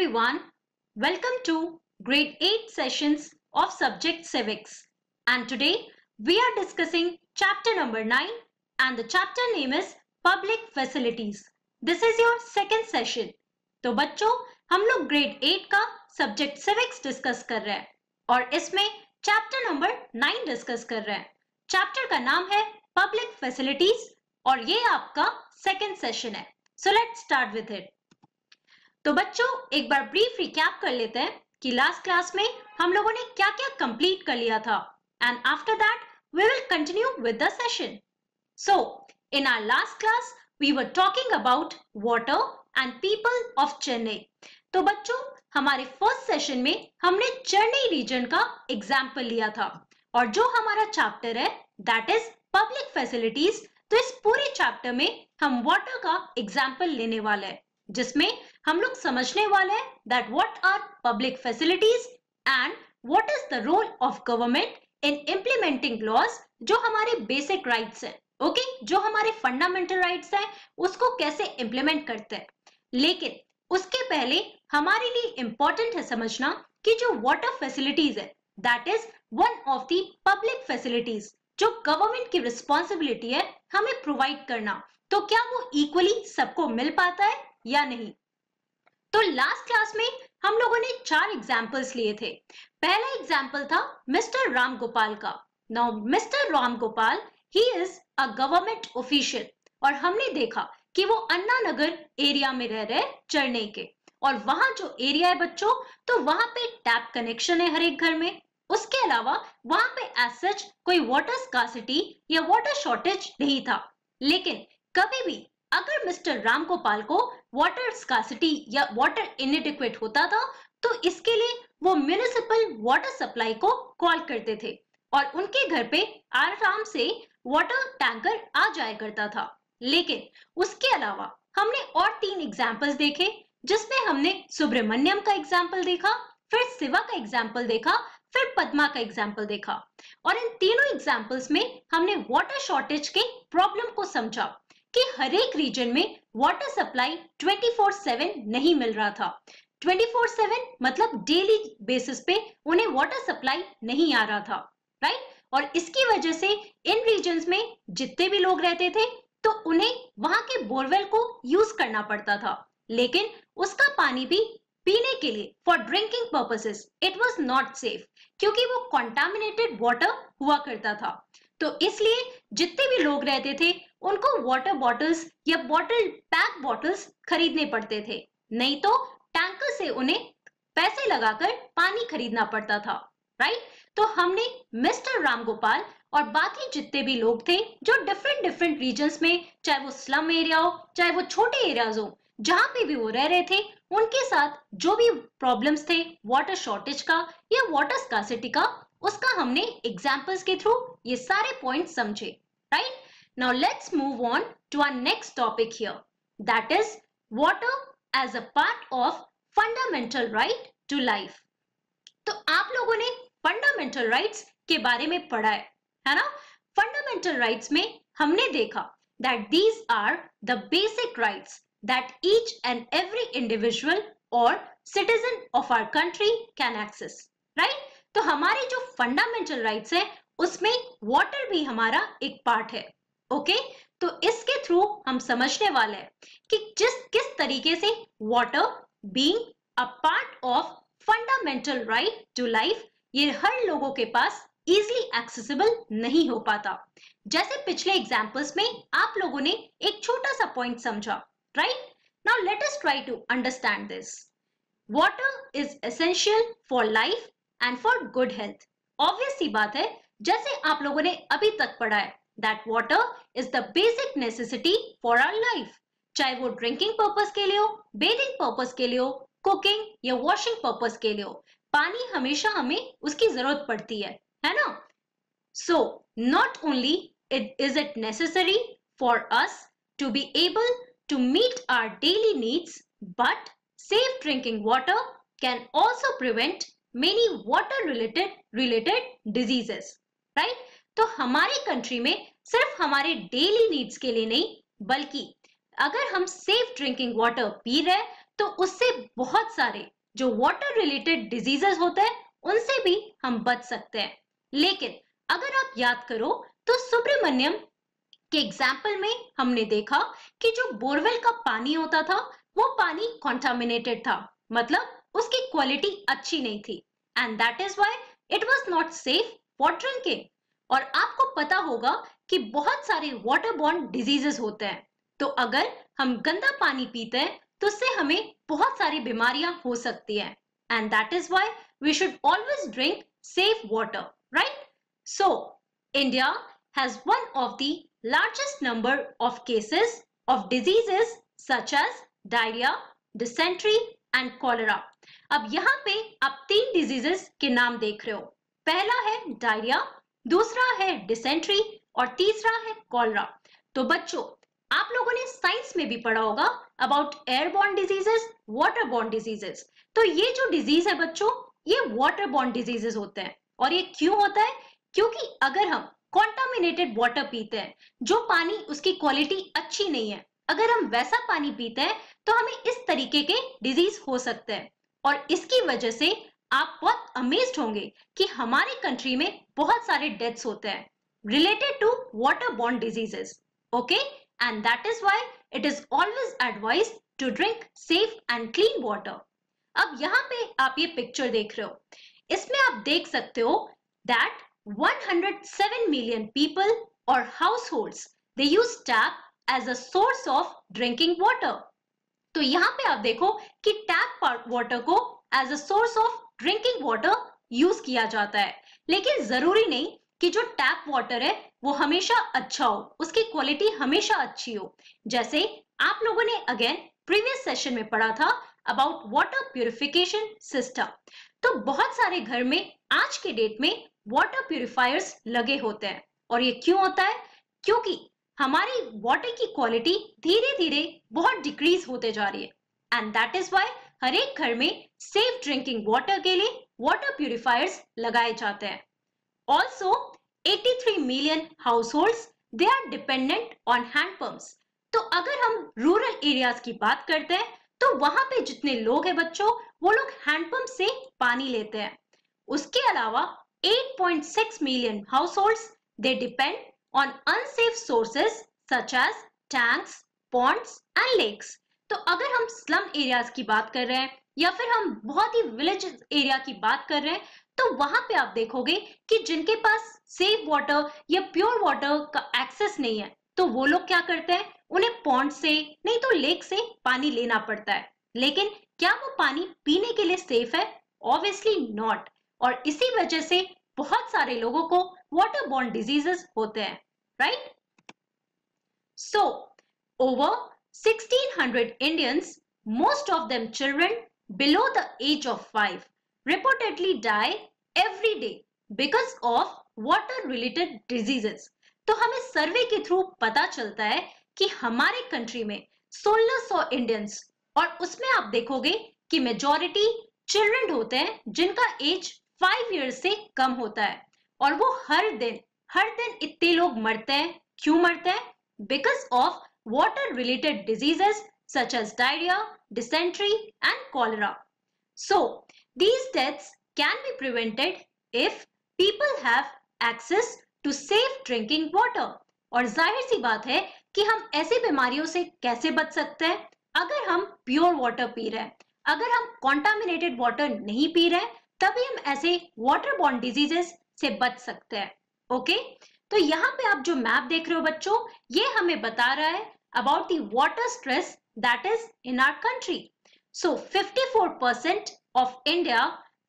everyone. Welcome to Grade 8 sessions of subject Civics. And today we are discussing chapter number 9 and the chapter name is Public Facilities. This is your second session. तो बच्चों हम लोग grade 8 का subject Civics discuss कर रहे हैं और इसमें chapter number 9 discuss कर रहे हैं. Chapter का नाम है Public Facilities और ये आपका second session है. So let's start with it. तो बच्चों एक बार ब्रीफ रिकैप कर लेते हैं कि लास्ट क्लास में हम लोगों ने क्या क्या कंप्लीट कर लिया था and after that we will continue with the session. So in our last class we were talking about water and people of Chennai. तो बच्चों हमारे फर्स्ट सेशन में हमने चेन्नई रीजन का एग्जाम्पल लिया था और जो हमारा चैप्टर है दैट इज पब्लिक फैसिलिटीज. तो इस पूरे चैप्टर में हम वाटर का एग्जाम्पल लेने वाले हैं जिसमें हम लोग समझने वाले हैं that what are public facilities and what is the role of government in implementing laws जो हमारे basic rights हैं, ओके, जो हमारे fundamental rights हैं उसको कैसे implement करते हैं. लेकिन उसके पहले हमारे लिए important है समझना कि जो water facilities है that is one of the public facilities जो government की responsibility है हमें provide करना. तो क्या वो equally सबको मिल पाता है या नहीं. तो लास्ट क्लास में हम लोगों ने 4 एग्जाम्पल्स लिए थे. पहला एग्जाम्पल था मिस्टर राम गोपाल का. Now mister Ram Gopal he is a government official और हमने देखा कि वो अन्ना नगर एरिया में रह रहे चेन्नई के और वहां जो एरिया है बच्चों तो वहां पे टैप कनेक्शन है हर एक घर में. उसके अलावा वहां पे एज सच कोई वाटर स्कार्सिटी या वाटर शॉर्टेज नहीं था. लेकिन कभी भी अगर मिस्टर राम गोपाल को वाटर स्कार्सिटी या वाटर इनएडिक्वेट होता था तो इसके लिए वो म्युनिसिपल वाटर सप्लाई को कॉल करते थे और उनके घर पे आराम से वाटर टैंकर आ जाया करता था. लेकिन उसके अलावा हमने और 3 एग्जाम्पल्स देखे जिसमें हमने सुब्रमण्यम का एग्जाम्पल देखा, फिर शिवा का एग्जाम्पल देखा, फिर पद्मा का एग्जाम्पल देखा और इन तीनों एग्जाम्पल्स में हमने वाटर शॉर्टेज के प्रॉब्लम को समझा कि हर एक रीजन में वाटर सप्लाई 24/7 नहीं मिल रहा था. 24/7 मतलब डेली बेसिस पे उन्हें वाटर सप्लाई नहीं आ रहा था, राइट. और इसकी वजह से इन रीजन्स में जितने भी लोग रहते थे तो उन्हें वहां के बोरवेल को यूज करना पड़ता था. लेकिन उसका पानी भी पीने के लिए for drinking purposes it was not safe क्योंकि वो कॉन्टामिनेटेड वाटर हुआ करता था. तो इसलिए जितने भी लोग रहते थे उनको वाटर बॉटल्स या बॉटल पैक बॉटल्स खरीदने पड़ते थे, नहीं तो टैंकर से उन्हें पैसे लगाकर पानी खरीदना पड़ता था, राइट. तो हमने मिस्टर राम गोपाल और बाकी जितने भी लोग थे जो डिफरेंट रीजन्स में चाहे वो स्लम एरिया हो चाहे वो छोटे एरियाज हो जहां पे भी वो रह रहे थे उनके साथ जो भी प्रॉब्लम्स थे वाटर शॉर्टेज का या वाटर स्कार्सिटी का उसका हमने एग्जाम्पल्स के थ्रू ये सारे पॉइंट्स समझे, right. Now let's move on to our next topic here, that is water as a part of fundamental right to life. तो आप लोगों ने fundamental rights के बारे में पढ़ा है ना. Fundamental rights में हमने देखा that these are the basic rights that each and every individual or citizen of our country can access, right. तो हमारे जो fundamental rights है उसमें water भी हमारा एक part है, ओके. तो इसके थ्रू हम समझने वाले हैं कि किस तरीके से water being a part of fundamental right to life ये हर लोगों के पास इजीली एक्सेसिबल नहीं हो पाता. जैसे पिछले एग्जांपल्स में आप लोगों ने एक छोटा सा पॉइंट समझा, right. Now let us try to understand this. Water is essential for life and for good health. Obvious सी बात है जैसे आप लोगों ने अभी तक पढ़ा है that water is the basic necessity for our life. चाहे वो ड्रिंकिंग पर्पस के लिए हो, बेथिंग पर्पस के लिए हो, कुकिंग या वॉशिंग पर्पस के लिए हो, पानी हमेशा हमें उसकी जरूरत पड़ती है ना. So not only is it necessary for us to be able to meet our daily needs, but safe drinking water can also prevent many water related diseases, right. तो हमारे कंट्री में सिर्फ हमारे डेली नीड्स के लिए नहीं बल्कि अगर हम सेफ ड्रिंकिंग वाटर पी रहे तो उससे बहुत सारे जो वाटर रिलेटेड डिजीजेस होते हैं उनसे भी हम बच सकते हैं। लेकिन अगर आप याद करो तो सुब्रमण्यम के एग्जाम्पल में हमने देखा कि जो बोरवेल का पानी होता था वो पानी कॉन्टामिनेटेड था, मतलब उसकी क्वालिटी अच्छी नहीं थी, and that is why it was not safe for drinking. और आपको पता होगा कि बहुत सारे वाटर बॉर्न डिजीजेस होते हैं, तो अगर हम गंदा पानी पीते हैं तो उससे हमें बहुत सारी बीमारियां हो सकती हैं, and that is why we should always drink safe water, right? So, India has one of the largest number of cases of diseases such as diarrhea, dysentery and cholera. अब यहाँ पे आप 3 diseases के नाम देख रहे हो। पहला है डायरिया, दूसरा है डिसेंट्री और तीसरा है कॉलरा। तो बच्चों, आप लोगों ने साइंस में भी पढ़ा होगा about airborne diseases, waterborne diseases. तो ये जो डिजीज है बच्चों, ये वाटर बॉर्न डिजीजेस होते हैं। और ये क्यों होता है? क्योंकि अगर हम कॉन्टामिनेटेड वाटर पीते हैं, जो पानी उसकी क्वालिटी अच्छी नहीं है, अगर हम वैसा पानी पीते हैं तो हमें इस तरीके के डिजीज हो सकते हैं। और इसकी वजह से आप बहुत अमेज्ड होंगे कि हमारे कंट्री में बहुत सारे डेथ्स होते हैं related to water borne diseases. Okay, and that is why it is always advised to drink safe and clean water. अब यहाँ पे आप ये पिक्चर देख रहे हो, इसमें आप देख सकते हो that 107 million people or households they use tap as a source of drinking water। तो यहाँ पे आप देखो कि टैप वाटर को as a source of drinking water use किया जाता है, लेकिन जरूरी नहीं कि जो टैप वाटर है वो हमेशा अच्छा हो, उसकी क्वालिटी हमेशा अच्छी हो। जैसे आप लोगों ने अगेन प्रीवियस सेशन में पढ़ा था अबाउट वाटर प्यूरिफिकेशन सिस्टम। तो बहुत सारे घर में आज के डेट में वाटर प्यूरिफायर्स लगे होते हैं। और ये क्यों होता है? क्योंकि हमारी वाटर की क्वालिटी धीरे धीरे बहुत डिक्रीज होते जा रही है, एंड दैट इज व्हाई हर एक घर में सेफ ड्रिंकिंग वाटर के लिए वाटर प्यूरिफायर्स लगाए जाते हैं। Also 83 million households they are dependent on hand pumps. तो अगर हम रूरल एरियाज की बात करते हैं तो वहां पे जितने लोग हैं बच्चों, वो लोग हैंडपंप से पानी लेते हैं। उसके अलावा 8.6 million households they depend on unsafe sources such as tanks, ponds and lakes. तो अगर हम स्लम एरियाज की बात कर रहे हैं या फिर हम बहुत ही विलेज एरिया की बात कर रहे हैं, तो वहां पे आप देखोगे कि जिनके पास सेफ वाटर या प्योर वाटर का एक्सेस नहीं है, तो वो लोग क्या करते हैं, उन्हें पॉन्ड से नहीं तो लेक से पानी लेना पड़ता है। लेकिन क्या वो पानी पीने के लिए सेफ है? Obviously not. और इसी वजह से बहुत सारे लोगों को वाटर बॉर्न डिजीजेस होते हैं, right? So over 1600 Indians, most of them children below the age of 5, reportedly die every day because of water related diseases। तो हमें सर्वे के थ्रू पता चलता है कि हमारे कंट्री में 1600 इंडियंस, और उसमें आप देखोगे कि मेजॉरिटी चिल्ड्रन होते हैं जिनका एज 5 इयर्स से कम होता है। और वो हर दिन इतने लोग मरते हैं। क्यों मरते हैं? Because of water related diseases such as diarrhoea, dysentery and cholera. So these deaths can be prevented if people have access to safe drinking water। और जाहिर सी बात है कि हम ऐसी बीमारियों से कैसे बच सकते हैं? अगर हम प्योर वाटर पी रहे हैं, अगर हम कॉन्टामिनेटेड वाटर नहीं पी रहे हैं, तभी हम ऐसे वाटर बॉर्न डिजीजेस से बच सकते हैं। ओके, तो यहाँ पे आप जो मैप देख रहे हो बच्चों, ये हमें बता रहा है about the water stress that is in our country. So 54% of India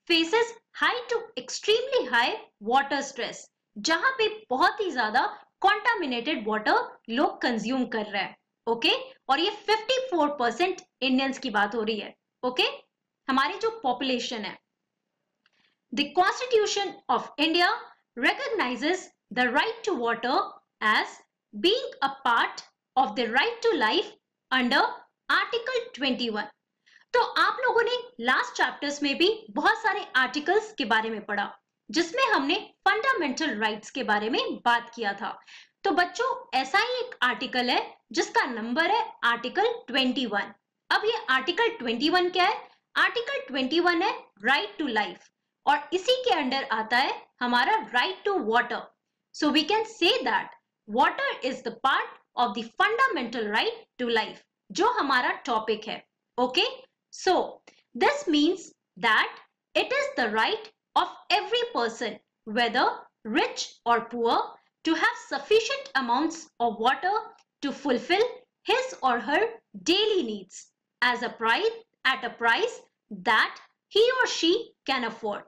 faces high to extremely high water stress, जहां पे बहुत ही ज्यादा contaminated water लोग कंज्यूम कर रहे हैं। ओके, और ये 54% इंडियंस की बात हो रही है। ओके, हमारी जो पॉपुलेशन है। The Constitution of India recognizes the right to water as being a part of the right to life under Article 21। तो आप लोगों ने लास्ट चैप्टर्स में भी बहुत सारे आर्टिकल्स के बारे में पढ़ा, जिसमें हमने फंडामेंटल राइट्स के बारे में बात किया था। तो बच्चों, ऐसा ही एक आर्टिकल है जिसका नंबर है आर्टिकल 21। अब ये आर्टिकल 21 क्या है? आर्टिकल 21 है राइट टू लाइफ, और इसी के अंडर आता है हमारा right to water. So we can say that water is the part of the fundamental right to life, जो हमारा टॉपिक है. Okay, so this means that it is the right of every person, whether rich or poor, to have sufficient amounts of water to fulfill his or her daily needs as a price at a price that he or she can afford.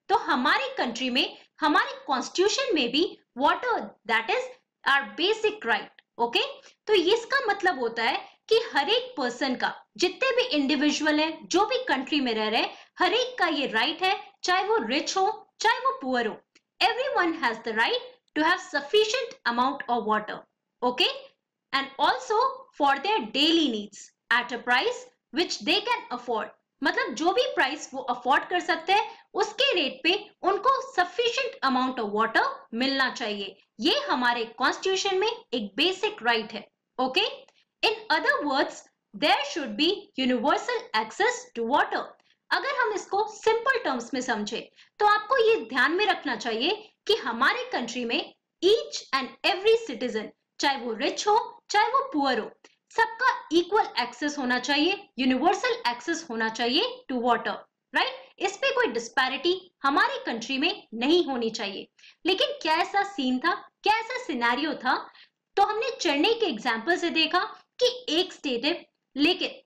तो हमारी country में, हमारे constitution में भी water that is our basic right. Okay, तो इसका मतलब होता है कि हर एक पर्सन का, जितने भी इंडिविजुअल है, जो भी कंट्री में रह रहे, हर एक का ये राइट है, चाहे वो रिच हो चाहे वो पुअर हो. Everyone has the right to have sufficient amount of water, okay, and also for their daily needs at a price which they can afford. मतलब जो भी प्राइस वो अफोर्ड कर सकते हैं, उसके रेट पे उनको sufficient amount of water मिलना चाहिए. ये हमारे कॉन्स्टिट्यूशन में एक बेसिक राइट है. Okay, in other words there should be universal access to water. अगर हम इसको सिंपल टर्म्स में समझे तो आपको ये ध्यान में रखना चाहिए कि हमारे कंट्री में ईच एंड एवरी सिटीजन, चाहे वो रिच हो चाहे वो पुअर हो, सबका इक्वल एक्सेस होना चाहिए, यूनिवर्सल एक्सेस होना चाहिए टू वाटर. राइट, इस पे कोई डिस्पैरिटी हमारे कंट्री में नहीं होनी चाहिए. लेकिन क्या ऐसा सीन था, क्या ऐसा सिनेरियो था? तो हमने चेन्नई के एग्जाम्पल से देखा कि एक स्टेट है, लेकिन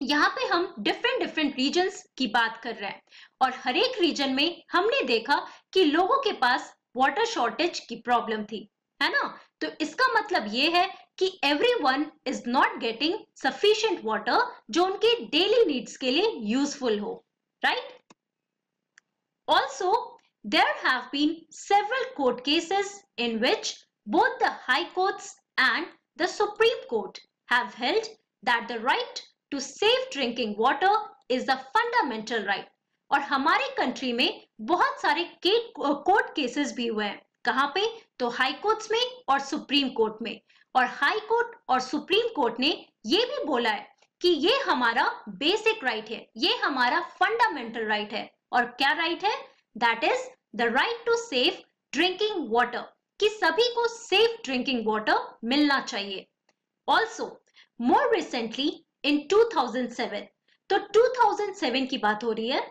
यहाँ पे हम डिफरेंट रीजन्स की बात कर रहे हैं, और हर एक रीजन में हमने देखा कि लोगों के पास वाटर शॉर्टेज की प्रॉब्लम थी, है ना. तो इसका मतलब ये है कि everyone is not getting sufficient water जो उनके डेली नीड्स के लिए यूजफुल हो. Right, also there have been several court cases in which both the high courts and the supreme court have held that the right to safe drinking water is the fundamental right. और हमारे country में बहुत सारे court cases भी हुए हैं. कहाँ पे? तो हाई कोर्ट्स में और सुप्रीम कोर्ट में. और हाई कोर्ट और सुप्रीम कोर्ट ने ये भी बोला है कि ये हमारा बेसिक राइट है, ये हमारा फंडामेंटल राइट है. और क्या राइट है? That is the right to safe drinking water, कि सभी को सेफ ड्रिंकिंग वाटर मिलना चाहिए. ऑल्सो मोर रिसेंटली in 2007, तो 2007 की बात हो रही है,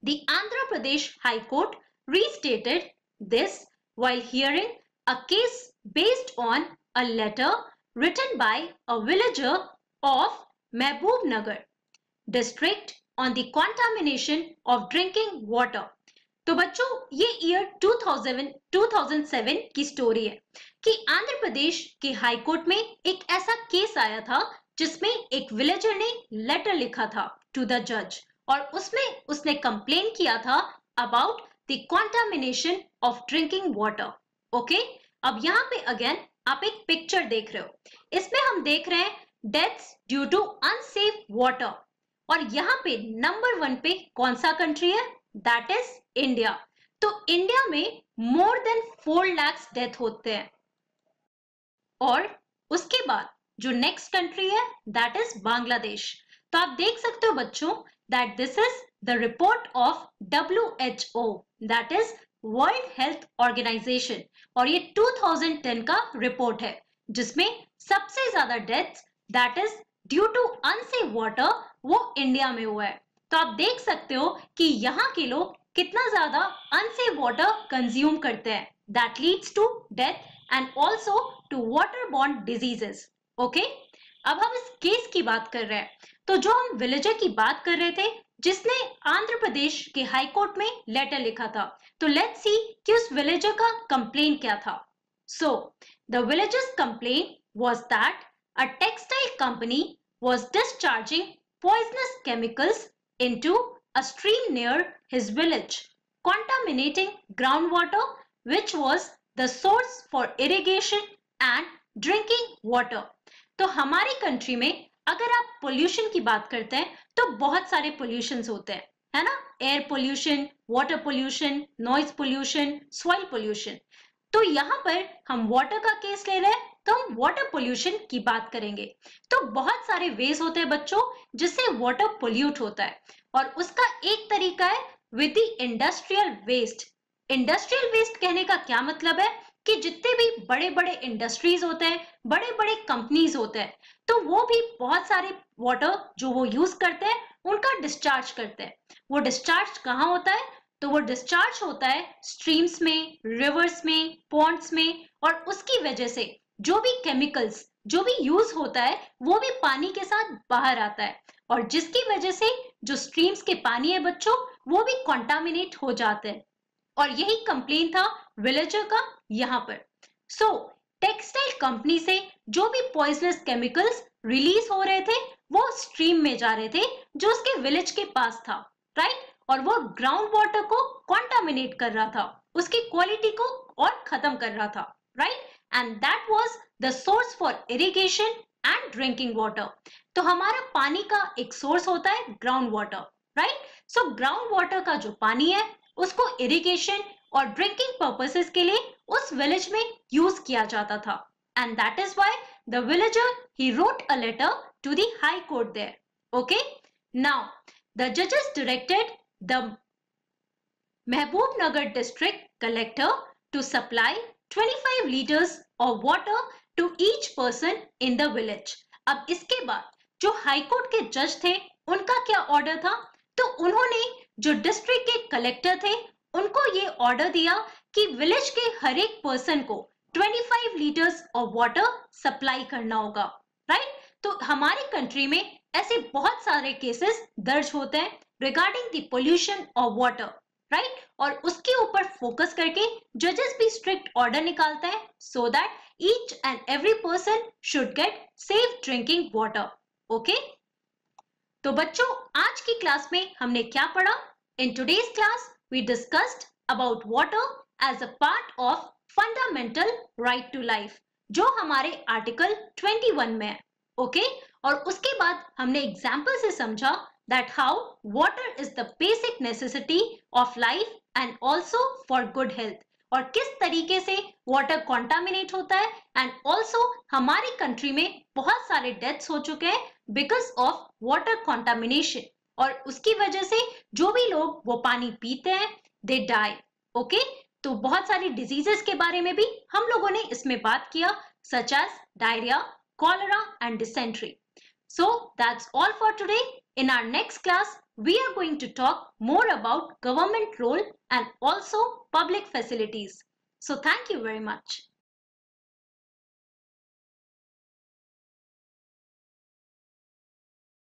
the Andhra Pradesh High Court restated this while hearing a case based on a letter written by a villager of Mehboob district on the contamination of drinking water. तो बच्चों, ये year 2007 की स्टोरी है कि आंध्र प्रदेश के हाई कोर्ट में एक ऐसा केस आया था जिसमें एक विलेजर ने लेटर लिखा था टू द जज, और उसमें उसने कंप्लेन किया था about the contamination of drinking water. Okay, अब यहाँ पे अगेन आप एक पिक्चर देख रहे हो, इसमें हम देख रहे हैं deaths due to unsafe water, और यहाँ पे नंबर 1 पे कौन सा कंट्री है? That is India. तो इंडिया में मोर देन 4 लाख डेथ होते हैं. और उसके बाद जो नेक्स्ट कंट्री है दैट इज बांग्लादेश. तो आप देख सकते हो बच्चों that this is the report of WHO, that is world health organisation, और ये 2010 का रिपोर्ट है जिसमें सबसे ज्यादा deaths that is due to unsafe water वो इंडिया में हुआ है. तो आप देख सकते हो कि यहाँ के लोग कितना ज्यादा अनसेफ वाटर कंज्यूम करते हैं, that leads to death and also to waterborne diseases. Okay, अब हम इस केस की बात कर रहे हैं. तो जो हम विलेजर की बात कर रहे थे जिसने आंध्र प्रदेश के हाई कोर्ट में लेटर लिखा था, तो लेट्स सी कि उस विलेजर का कंप्लेन क्या था. So the villagers complain was that a textile company was discharging poisonous chemicals into a stream near his village, contaminating groundwater which was the source for irrigation and drinking water. तो हमारी country में अगर आप pollution की बात करते हैं तो बहुत सारे पोल्यूशंस होते हैं, है ना. Air pollution, water pollution, noise pollution, soil pollution. तो यहाँ पर हम वाटर का केस ले रहे हैं तो हम वाटर पोल्यूशन की बात करेंगे. तो बहुत सारे वेज होते हैं बच्चों जिससे वाटर पोल्यूट होता है, और उसका एक तरीका है with the industrial waste. Industrial waste कहने का क्या मतलब है कि जितने भी बड़े बड़े इंडस्ट्रीज होते हैं, बड़े बड़े कंपनीज होते हैं, तो वो भी बहुत सारे वाटर जो वो यूज करते हैं उनका डिस्चार्ज करते हैं। वो डिस्चार्ज कहाँ होता है? तो वो डिस्चार्ज होता है स्ट्रीम्स में, रिवर्स में, पॉन्ड्स में, और उसकी वजह से जो भी केमिकल्स जो भी यूज होता है वो भी पानी के साथ बाहर आता है, और जिसकी वजह से जो स्ट्रीम्स के पानी है बच्चों वो भी कॉन्टामिनेट हो जाते हैं। और यही कंप्लेन था विलेजर का यहाँ पर। सो टेक्सटाइल कंपनी से जो भी पॉइजनस केमिकल्स रिलीज हो रहे थे वो स्ट्रीम में जा रहे थे जो उसके विलेज के पास था, राइट? और वो ग्राउंड वाटर को कॉन्टामिनेट कर रहा था, उसकी क्वालिटी को और खत्म कर रहा था, right? And that was the source for irrigation and drinking water. तो हमारा पानी का एक सोर्स होता है ground water, right? So ground water का जो पानी है उसको इरिगेशन और ड्रिंकिंग पर्पसेस के लिए उस विलेज में यूज किया जाता था। And that is why the villager he wrote a letter to the high court there. Okay, now the जजेस directed the Mahbubnagar district collector to supply 25 liters of water to each person in the village। अब इसके बाद जो high court के जज थे उनका क्या ऑर्डर था? तो उन्होंने जो डिस्ट्रिक्ट के कलेक्टर थे उनको ये ऑर्डर दिया कि विलेज के हर एक पर्सन को 25 लीटर्स ऑफ वाटर सप्लाई करना होगा, राइट? तो हमारी कंट्री में ऐसे बहुत सारे केसेस दर्ज होते हैं regarding the pollution of water, right? और उसके ऊपर फोकस करके जजेस भी स्ट्रिक्ट ऑर्डर निकालते हैं so that each and every person should get safe drinking water. Okay, तो बच्चों आज की क्लास में हमने क्या पढ़ा? In today's class we discussed about water as a part of fundamental right to life, जो हमारे आर्टिकल 21 में है। ओके, और उसके बाद हमने एग्जाम्पल से समझा that how water is the basic necessity of life and also for good health, और किस तरीके से वाटर कॉन्टामिनेट होता है एंड ऑल्सो हमारी कंट्री में बहुत सारे डेथ्स हो चुके हैं बिकॉज ऑफ वाटर कॉन्टामिनेशन, और उसकी वजह से जो भी लोग वो पानी पीते हैं दे डाई। ओके, तो बहुत सारी डिजीजेस के बारे में भी हम लोगों ने इसमें बात किया such as diarrhoea, cholera and dysentery. So that's all for today. In our next class, we are going to talk more about government role and also public facilities. So thank you very much.